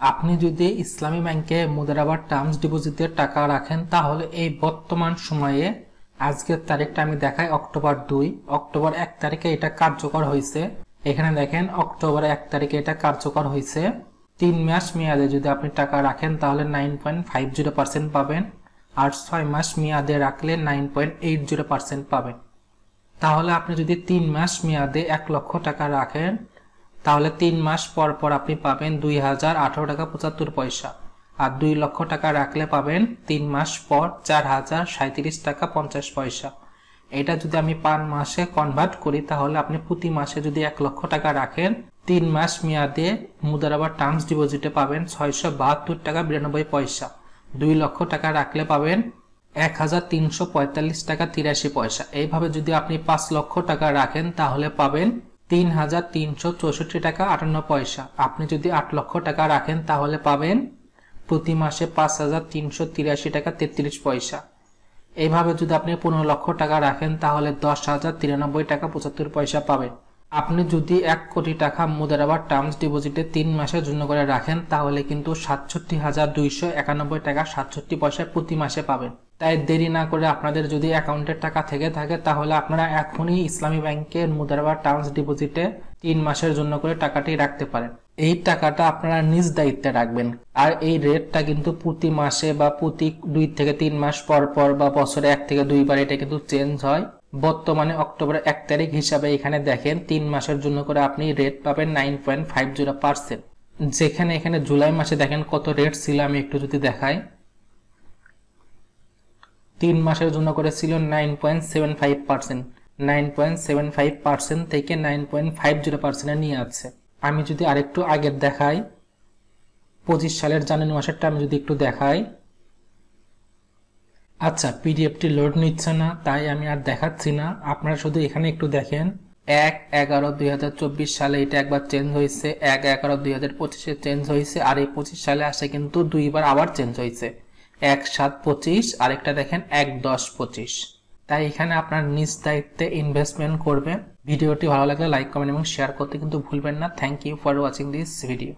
আপনি যদি ইসলামী ব্যাংকে মুদারাবার টার্মস ডিপোজিটে টাকা রাখেন তাহলে এই বর্তমান সময়ে আজকের তারিখটা আমি দেখাই অক্টোবর 2 অক্টোবর 1 তারিখে এটা কার্যকর হয়েছে। এখানে দেখেন অক্টোবর 1 তারিখে এটা কার্যকর হয়েছে। 3 মাস মেয়াদে যদি আপনি টাকা রাখেন তাহলে 9.50% পাবেন, আর 6 মাস মেয়াদে রাখলে 9.80% পাবেন। তাহলে আপনি যদি 3 মাস মেয়াদে 1 লক্ষ টাকা রাখেন তাহলে 3 মাস পর পর আপনি পাবেন 2018 টাকা 75 পয়সা, আর 2 লক্ষ টাকা রাখলে পাবেন 3 মাস পর 4037 টাকা 50 পয়সা। এটা যদি আমি 5 মাসে কনভার্ট করি তাহলে আপনি প্রতি মাসে যদি 1 লক্ষ টাকা রাখেন 3 মাস মেয়াদে মুদারাবার টার্মস ডিপোজিটে পাবেন 672 টাকা 92 পয়সা। 2 লক্ষ টাকা রাখলে পাবেন 1345 টাকা 83 পয়সা। এইভাবে যদি আপনি 5 লক্ষ টাকা রাখেন তাহলে পাবেন 3364 টাকা 58 পয়সা। আপনি যদি 8 লক্ষ টাকা রাখেন তাহলে পাবেন প্রতি মাসে 5383 টাকা 33 পয়সা। এইভাবে যদি আপনি 15 লক্ষ টাকা রাখেন তাহলে 10,093 টাকা 75 পয়সা পাবেন। আপনি যদি 1 কোটি টাকা মুদারাবার টার্মস ডিপোজিটে 3 মাসের জন্য করে রাখেন তাহলে কিন্তু 67,291 টাকা 67 পয়সা প্রতি মাসে পাবেন। তাই দেরি না করে আপনাদের যদি অ্যাকাউন্টের টাকা থেকে থাকে তাহলে আপনারা এখনই ইসলামী ব্যাংকের মুদারাবার টার্মস ডিপোজিটে 3 মাসের জন্য করে টাকাটি রাখতে পারেন। এই টাকাটা আপনারা নিজ দায়িত্বে রাখবেন, আর এই রেটটা কিন্তু প্রতি মাসে বা প্রতি 2 থেকে 3 মাস পর পর বা বছরে 1 থেকে 2 বার এটা কিন্তু চেঞ্জ হয়। বর্তমানে অক্টোবর 1 তারিখ হিসাবে এখানে দেখেন 3 মাসের জন্য করে আপনি রেট পাবেন 9.50%। যেখানে এখানে জুলাই মাসে দেখেন কত রেট ছিল, আমি একটু যদি দেখাই, 3 মাসের জন্য করে ছিল 9.75%। 9.75% থেকে 9.50% নিয়ে আছে। আমি যদি আরেকটু আগের দেখাই, 25 সালের জানুয়ারি মাসেরটা আমি যদি একটু দেখাই, আচ্ছা পিডিএফটি লোড নিচ্ছে না তাই আমি আর দেখাচ্ছি না, আপনারা শুধু এখানে একটু দেখেন। 1/11/2024 সালে এটা একবার চেঞ্জ হয়েছে, 1/11/2025 চেঞ্জ হয়েছে, আর এই 25 সালে আসে কিন্তু 2 বার আবার চেঞ্জ হয়েছে, 1/7/25 আরেকটা দেখেন 1/10/25। তাই এখানে আপনার নিজ দায়িত্বে ইনভেস্টমেন্ট করবেন। ভিডিওটি ভালো লাগলে লাইক কমেন্ট এবং শেয়ার করতে কিন্তু ভুলবেন না। Thank you for watching this video.